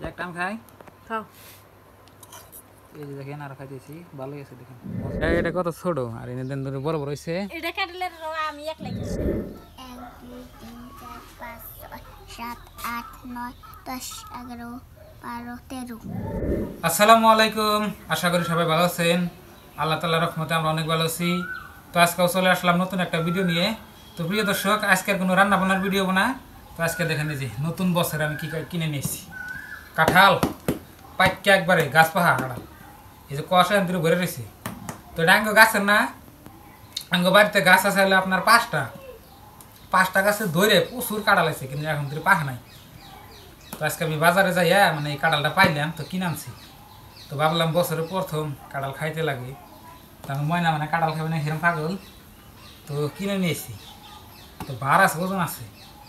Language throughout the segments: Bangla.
একটা আমি খাই খাও। এই যে দেখেন আর খাইতেছি ভালোই আছে দেখেন এটা কত ছোট আর এনে দেন ধরে বড় বড় হইছে এটা কাটলের রোয়া আমি একলাই খাই। 1 2 3 4 5 6 7 8 9 10 11 12 13 আসসালামু আলাইকুম আশা করি সবাই ভালো আছেন আল্লাহ তাআলার রহমতে আমরা অনেক ভালো আছি তো আজকেও চলে আসলাম নতুন একটা ভিডিও নিয়ে তো প্রিয় দর্শক আজকের কোনো রান্না বান্নার ভিডিও না তো আজকে দেখেন এই যে নতুন বছরে আমি কি কিনে নিয়েছি কাঁঠাল পাইকা একবারে গাছ পাহা কাঁঠাল এই যে কুয়াশা এমন ভরে রয়েছে তো এটা আঙ্গ গাছের না আঙ্গ বাড়িতে গাছ আছে হলে আপনার পাঁচটা গাছে ধরে প্রচুর কাঁঠাল আছে কিন্তু এখন ধরে পাহা নাই তো আজকে আমি বাজারে যাইয়া মানে এই কাঁঠালটা পাইলাম তো কিনে আনছি তো ভাবলাম বছরের প্রথম কাঁঠাল খাইতে লাগে তো আমি ময়না মানে কাঁঠাল খাবে না হিরম পাগল তো কিনে নিয়েছি তো ভার আছে ওজন আছে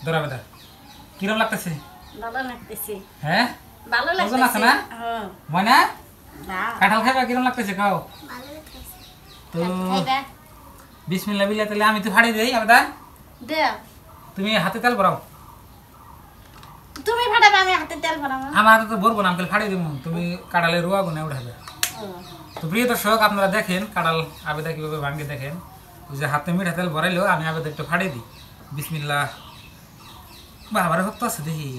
ধরা বেদা কিরম লাগতেছে ভালো লাগতেছে। হ্যাঁ ভালো ওজন আছে লাগতেছে। না হ্যাঁ। ময়না না। কাঁঠাল খাইবা কিরম লাগতেছে খাও ভালো লাগতেছে তো খাইবা। বিসমিল্লাহ বিল্লাহ তাহলে আমি তো ফাড়ি দেই আবেদা দে। তুমি হাতে তেল ভরাও তুমি ফাটাবে আমি হাতে তেল ভরাবো। আমার হাতে তো ভরবো না আমি তাহলে ফাড়ি দিব তুমি কাঁঠালের রোয়া গুনে উঠাবে তো প্রিয় দর্শক আপনারা দেখেন কাঁঠাল আবেদা কীভাবে ভাঙে দেখেন ওই যে হাতে মিঠা তেল ভরাইলেও আমি আবেদা একটু ফাড়িয়ে দিই বিসমিল্লাহ বাবার ভক্ত আছে দেখি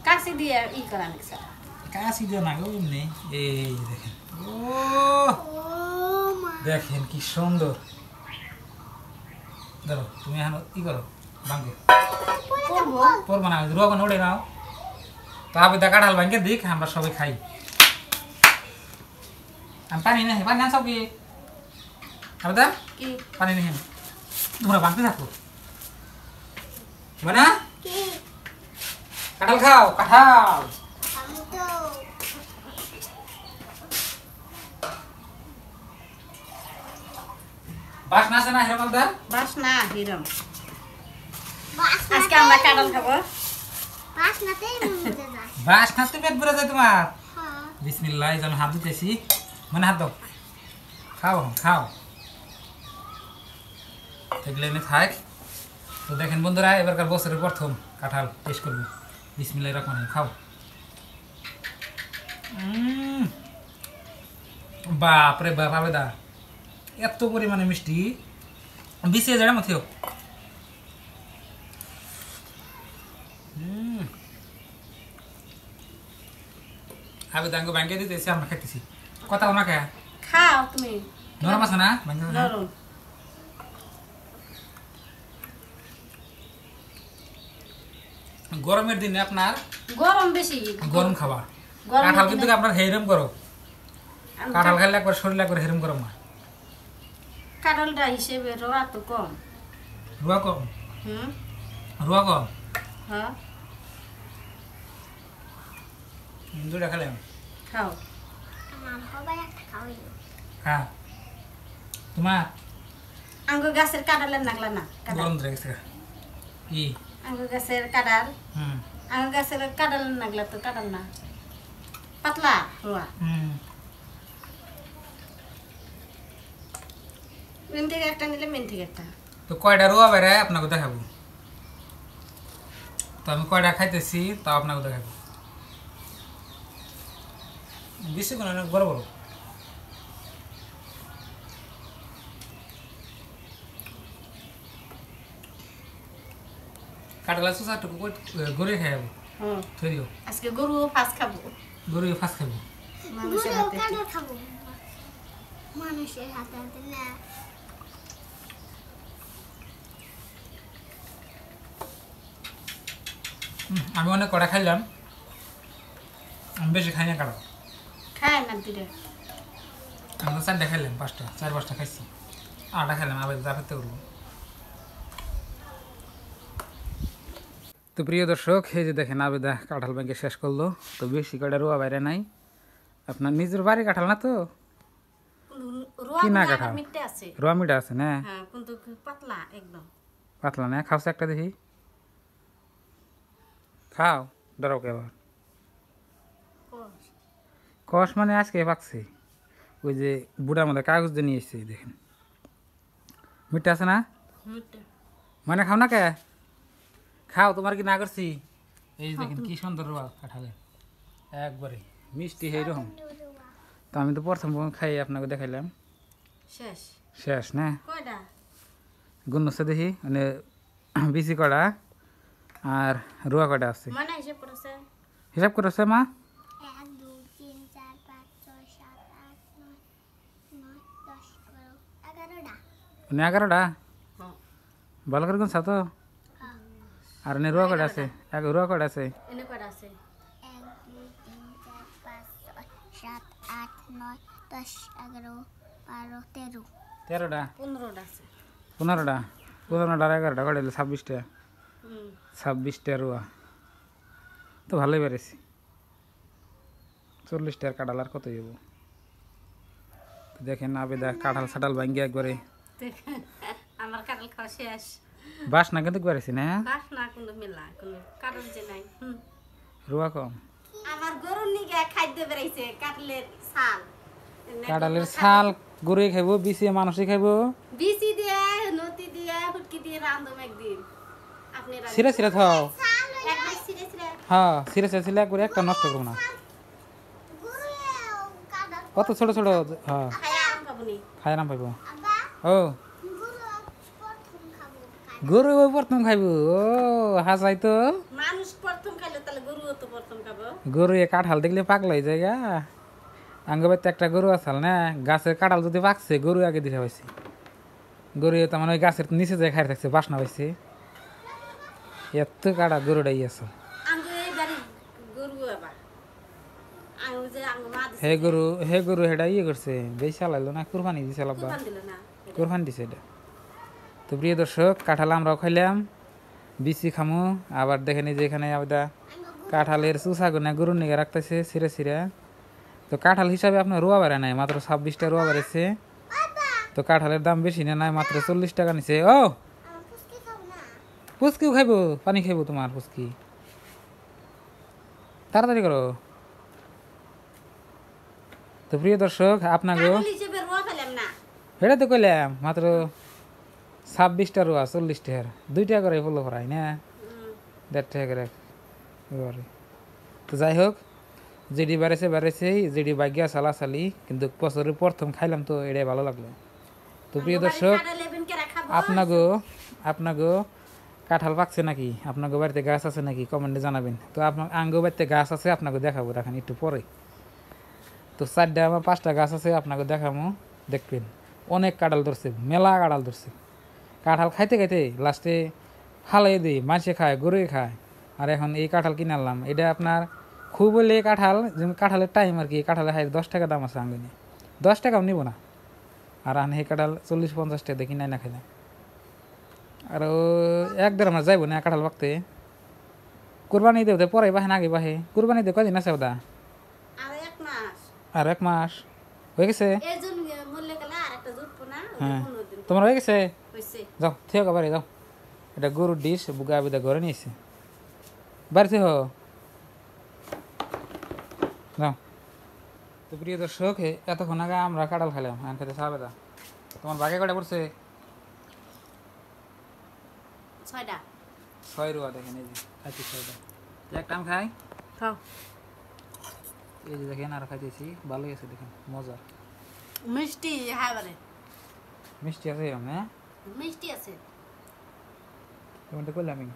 কাশি দিয়ে ই করা নিছে। কাশি দিয়ে না গো এমনি এই দেখেন ও ও মা দেখেন কি সুন্দর ধরো তুমি এখন ই করো ভাঙ্গে করবো। পরবো না রোয়া গুনে উঠে নাও তো আবেদা কাঁঠাল ভাঙ্গে দিক আমরা সবাই খাই আমি পানি নেই পানি আনসাও কি আবেদা কি পানি নেই তোমরা ভাঙতে থাকো মানে কি কাঁঠাল খাও কাঁঠাল আমি তো বাসনা আছে না হেরমালদা বাস না হিরম। বাস আজকে আমরা কাঁঠাল খাবো। নাতেই মনে যায় বাস খাতে পেট ভরে যায় তোমার হ্যাঁ বিসমিল্লাহ আমি হাত দিতেছি মানে হাত দাও খাও খাও এগুলো এনে থাক তো দেখেন বন্ধুরা এবারকার বছরের প্রথম কাঁঠাল টেস্ট করবো বিসমিল্লাহ রহমান রহিম খাও বাপরে বাপ আবেদা এত পরিমাণে মিষ্টি বিছিয়ে যায় মথেও আবেদা আঙ্গ ব্যাংকে দিতেছি আমরা খাইতেছি কথা না খায় খাও তুমি। নরম আছে না ব্যাংকে নরম। গরমের দিনে আপনার গরম বেশি। গরম খাবার গরমের কাঁঠাল কিন্তু দিনে- আপনার হেরম করো আমি কাঁঠাল খাইলে একবার শরীর একবার হেরম গরম হয় কাঁঠালটা হিসেবে রোয়া তো কম। রুয়া কম হুম। রুয়া কম হ্যাঁ। দুটা খেলাম খাও। আমার সবাই একটা খাওয়াই হ্যাঁ তোমার আঙ্গুর গাছের কাঁঠালের নাগলা না কাঁঠাল। গরম ধরে গেছে কি আঙ্গুর গাছের কাঁঠাল। হুম আঙ্গুর গাছের কাঁঠালের নাগলা তো কাঁঠাল না পাতলা রোয়া। হুম মেন থেকে একটা নিলে মেন থেকে একটা। তো কয়টা রুয়া বেড়ে আপনাকে দেখাবো তো আমি কয়টা খাইতেছি তাও আপনাকে দেখাবো বেশি কোনো না বড় বড় কাটালা চুষাটুকু গড়ে খাইব হুম। থই দিও আজকে গরু ফাঁস খাবো গরু ফাঁস খাবো মানুষের গুলো হাতে। কাটা খাবো মানুষের হাতে হাতে না আমি অনেক কটা খাইলাম আমি বেশি খাই না কাটা খায় না দিলে। আমি তো চারটা খাইলাম চার পাঁচটা খাইছি আটটা খাইলাম আবার যা খেতে করবো তো প্রিয় দর্শক এই যে দেখেন আবেদা কাঁঠাল ব্যাংকে শেষ করলো তো বেশি কটা রোয়া বাইরে নাই আপনার নিজের বাড়ি কাঁঠাল না তো রোয়া কি না গুলো কাঁঠাল? আবার মিটে আছে। রোয়া মিঠা আছে না হ্যাঁ কিন্তু পাতলা একদম। পাতলা না খাওছে একটা দেখি খাও ডরাও কে আবার কষ। কষ মানে আজকে পাকছে ওই যে বুড়ার মধ্যে কাগজ দিয়ে নিয়ে এসছে দেখেন মিঠা আছে না মিটে। মানে খাও না কে খাও তোমার কি না করছি এই দেখেন কি সুন্দর রোয়া কাঁঠালের একবারে মিষ্টি এইরকম। তো আমি তো প্রথম খাই আপনাকে দেখাইলাম শেষ শেষ না কয়টা গুন্নছে দেখি মানে বিচি কটা আর রোয়া কটা আছে মনে হিসেব করেছে হিসাব করেছে মা 1 2 3 4 5 6 7 8 9 9 10 11 11টা মানে 11টা হ্যাঁ ভালো করে গুনছা তো আর এনে রোয়া কটা আছে এক রোয়া কটা আছে এনে কয়টা আছে 1 2 3 4 5 6 7 8 9 10 11 12 13 13টা 15টা আছে 15টা 15টা 11টা কটা 26টা হুম 26টা রোয়া তো ভালোই বেড়েছি 40টার কাঁঠাল আর কত যাবো দেখেন আবেদা কাঁঠাল ছাটাল ভাঙ্গি একবারে আমার কাঁঠাল খাওয়া শেষ বাস না কিন্তু বেড়েছি না বাস না কোনো মেলা কোনো কাঁঠাল যে নাই রোয়া কম আমার গরুর নিগে খাদ্য বেরাইছে কাঁঠালের ছাল কাঁঠালের ছাল গরুই খাইবো বিছিয়ে মানুষই খাইবো বিচি দিয়ে নতি দিয়ে ফুটকি দিয়ে রান্ধম একদিন আপনি সিরে সিরে থাও একবার ছিঁড়ে ছিঁড়ে হ্যাঁ সিরে সিরে ছিলে একবারে একটা নষ্ট করবো না কত ছোট ছোট হ্যাঁ খাইয়া আরাম পাবনি খাই নাম পাইব আব্বা ও প্রথম খাবো গরু ওই প্রথম খাইব ও হাসাই তো মানুষ প্রথম খাইলে তাহলে গরুও তো প্রথম খাবো গরু এ কাঁঠাল দেখলে পাকলাই জায়গা আঙ্গ বাড়িতে একটা গরু আসাল না গাছের কাঁঠাল যদি পাকছে গরু আগে দিতে হয়েছে গরু তার মানে ওই গাছের নিচে যায় খাই থাকছে বাসনা পাইছে এত কাটা গরুটাই আছে আঙ্গ এই বাড়ির গরু আবার আঙ্গ যে আঙ্গ মা দিছে হে গরু হেটা ইয়ে করছে বেশ চালাইলো না কুরবানি দিছে আলাদা কুরবান দিল না কোরবানি দিছে এটা। তো প্রিয় দর্শক কাঁঠাল আমরাও খাইলাম বিচি খামু আবার দেখেন এই যে এখানে আবার কাঁঠালের চুষা গুনা গরুর নিগে রাখতেছে ছিঁড়ে ছিঁড়ে। তো কাঁঠাল হিসাবে আপনার রোয়া বেড়ে নাই মাত্র 26টা রোয়া বেড়েছে। তো কাঁঠালের দাম বেশি না নাই মাত্র 40 টাকা নিছে। ও আমার ফুসকি খাবো না পুচকিও খাইবো পানি খাইবো তোমার পুচকি তাড়াতাড়ি করো। তো প্রিয় দর্শক আপনাকেও কাঁঠাল হিসেবে রোয়া ফেলাম না এটা তো কইলাম মাত্র 26টা রোয়া 40 টাকার 2 টাকা করে ফুলো ভরাই না 1.5 টাকা করে এবারে। তো যাই হোক যেডি বাড়েছেই যেডি বাগিয়া চালাচালি কিন্তু বছরের প্রথম খাইলাম তো এটাই ভালো লাগলো। তো প্রিয় দর্শক আপনাগো কাঁঠাল পাকছে নাকি আপনাগো বাড়িতে গাছ আছে নাকি কমেন্টে জানাবেন। তো আপনার আঙ্গো বাড়িতে গাছ আছে আপনাকে দেখাবো দেখেন একটু পরে। তো 4টা আমার 5টা গাছ আছে আপনাকে দেখাবো দেখবেন অনেক কাঁঠাল ধরছে মেলা কাঁঠাল ধরছে। কাঁঠাল খাইতে খাইতে লাস্টে ফালাই দিই মাছে খায় গরুই খায়। আর এখন এই কাঁঠাল কিনে আনলাম এটা আপনার খুব হলে কাঁঠাল যেমন কাঁঠালের টাইম আর কি কাঁঠালের হাই 10 টাকা দাম আছে আঙ্গিনে 10 টাকাও নিব না। আর আন এই কাঁঠাল 40-50 টাকা দেখি নাই না খাইলাম। আর এক-দেড় মাস যাইব না কাঁঠাল পাকতে কুরবানি দেবতে পরে বাহে না আগে বাহে কুরবানি দে কদিন আছে ওদা আর এক মাস আর 1 মাস হয়ে গেছে। এই জন্য মূল্য গেলে আর একটা জুটবো না হ্যাঁ 15 দিন তোমার হয়ে গেছে হইছে যাও ঠিক আছে বাড়ি যাও। এটা গরুর ডিশ বুগা বিদা ঘরে নিয়েছে বাড়িতে হো যাও। তো প্রিয় দর্শক এতক্ষণ আগে আমরা কাঁঠাল খেলাম এখন খেতে সাবে দা তোমার বাগে কটা পড়ছে 6টা 6 রুয়া দেখেন এই যে খাইছি 6টা এক টাইম খাই খাও এই যে দেখেন আর খাইতেছি ভালোই আছে দেখেন মজা মিষ্টি হ্যাঁ বারে মিষ্টি আছে এরকম হ্যাঁ মিষ্টি আছে এমনটা করলাম আমি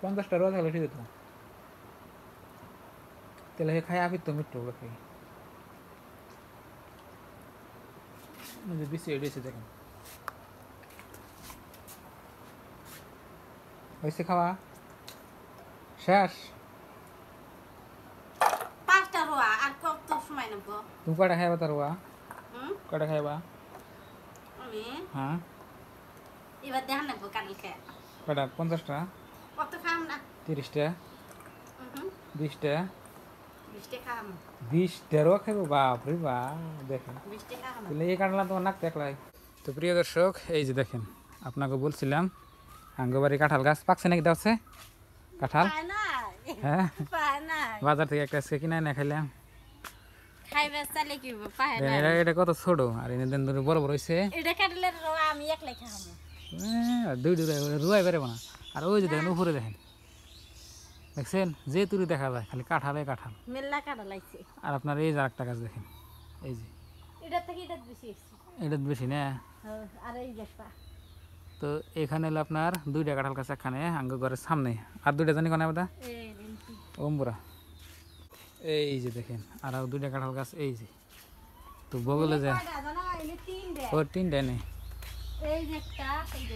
50টা রোয়া থাকলে ঠিক হতো তাহলে খাই আবি তো মিট্টু খাই বেশি এড়িয়েছে দেখেন হয়েছে খাওয়া শেষ 5টা রোয়া আর কত সময় নেব তুমি কটা খাইবা তার রোয়া কটা খাইবা আমি হ্যাঁ এবার দেখান নেবো কাঁঠাল খেয়ে কটা 50টা কত খাম না 30টা 20টা 20টা খাম 20টা রোয়া খাইবো বাপরে বাপ দেখেন 20টা খাম তাহলে এই কাটলাম তোমার নাক দেখলাই। তো প্রিয় দর্শক এই যে দেখেন আপনাকে বলছিলাম আঙ্গবাড়ি কাঁঠাল গাছ পাকছে নাকি দেওয়া কাঁঠাল পায় না হ্যাঁ পায় না বাজার থেকে একটা আজকে কিনে না খাইলাম খাইবে চালে কি পায় না এটা কত ছোট আর এনে দেন বড় বড় হয়েছে এটা কাটলে রোয়া আমি একলাই খাম দুই রুয়াই পারবো না। আর ওই যে দেখেন উপরে দেখেন, দেখছেন যে তুরি দেখা যায় খালি কাঁঠালে কাঁঠাল। মেলা কাঁঠাল লাগছে। আর আপনার এই যে আরেকটা গাছ দেখেন, এই যে এটা থেকে এটা বেশি এসছে। এটা বেশি না। আর এই দেখবা তো এখানে হলো আপনার 2টা কাঁঠাল গাছ এখানে আঙ্গ ঘরের সামনে, আর 2টা জানি কোন আবার ওমপুরা। এই যে দেখেন আর 2টা কাঁঠাল গাছ এই যে। তো বগলে যায় ও 3টা নেই। এই যে একটা এই যে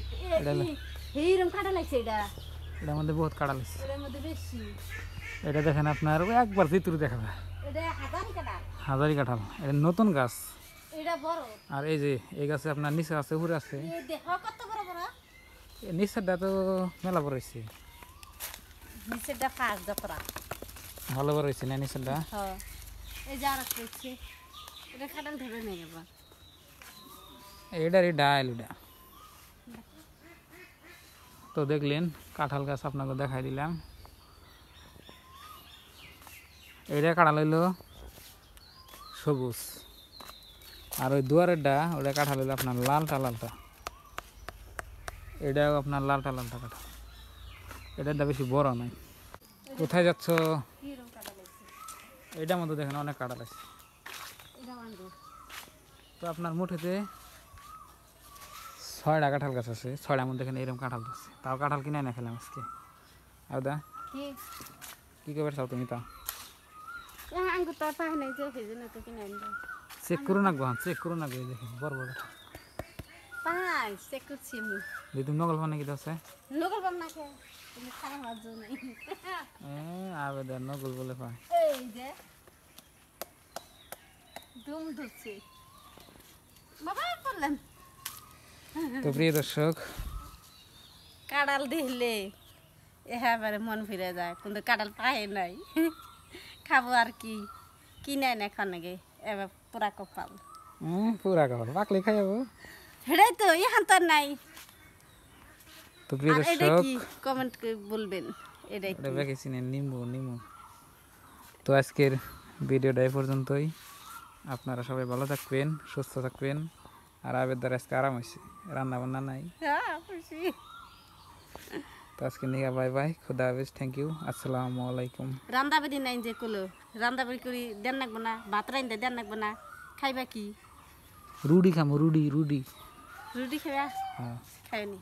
এইরকম কাঁঠাল লাগছে। এটার মধ্যে বহুত কাঁঠাল আছে। এর মধ্যে বেশি। এটা দেখেন আপনার একবার জিতুরি দেখা যায়। এটা হাজারি কাঁঠাল। হাজারি কাঁঠাল, এটা নতুন গাছ। এটা বড়। আর এই যে এই গাছে আপনার নিচে আছে উপরে আছে। এই দেখো কত বড় বড়। এই নিচেরটা তো মেলা বড় হয়েছে। নিচেরটা ফাঁক যাত্রা ভালো বড় হয়েছে না নিচেরটা। হ্যাঁ এই যে আর একটা হচ্ছে এটা কাঁঠাল ধরে নিয়ে যাবা। এটারই ডাল এটা। তো দেখলেন কাঁঠাল গাছ আপনাকে দেখাই দিলাম। এটা কাঁঠাল হইলো সবুজ, আর ওই দুয়ারেরটা ওটা কাঁঠাল হইলো আপনার লালটা লালটা। এটাও আপনার লালটা লালটা কাঁঠাল। এটারটা বেশি বড় নয়। কোথায় যাচ্ছ? কিরকম কাঁঠাল লাগছে এটার মধ্যে দেখেন অনেক কাঁঠাল আছে। এটা মানবো। তো আপনার মুঠেতে 6টা কাঁঠাল গাছ আছে। 6টার মধ্যে এখানে এরকম কাঁঠাল আছে। তাও কাঁঠাল কিনে না খেলাম আজকে। আদা কি করবে চাও তুমি? তা আঙ্গুর তো পাই নাই যে সেজন্য তো কিনে আনবো। চেক করো না গো, চেক করো না গো। দেখেন বড় বড় পাই চেক করছি আমি। তুমি নকল পান নাকি? আছে নকল পাম না খেয়ে তুমি খারাপ হওয়ার জন্য নাই। আবেদন নকল বলে পায়। এই যে দুম ঢুকছে বাবা করলেন। তো প্রিয় দর্শক, কাঁঠাল দেখলে এবারে মন ফিরে যায়, কিন্তু কাঁঠাল পায় নাই। খাবো আর কি কিনে না এখন নাকি এবার পুরা কপাল। পুরা কপাল পাকলে খাই যাবো। সেটাই তো এখন তো আর নাই। তো প্রিয় আর এটা দর্শক, কি কমেন্ট করে বলবেন এটাই এটা দেখেছি না নিম্বু নিম্বু। তো আজকের ভিডিওটা এই পর্যন্তই। আপনারা সবাই ভালো থাকবেন, সুস্থ থাকবেন। আর আবের দ্বারা আজকে আরাম হয়েছে, রান্না বান্না নাই। হ্যাঁ খুশি। তো আজকে নিয়ে বাই বাই, খুদা হাফেজ, থ্যাংক ইউ, আসসালামু আলাইকুম। রান্না বাড়ি নাই যে কলো রান্না বাড়ি করি দেন নাকবো না, ভাত রাইন্দে দেন নাকবো না, খাইবা কি? রুডি খামো, রুডি রুডি। রুটি খাইবা? হ্যাঁ খাইনি।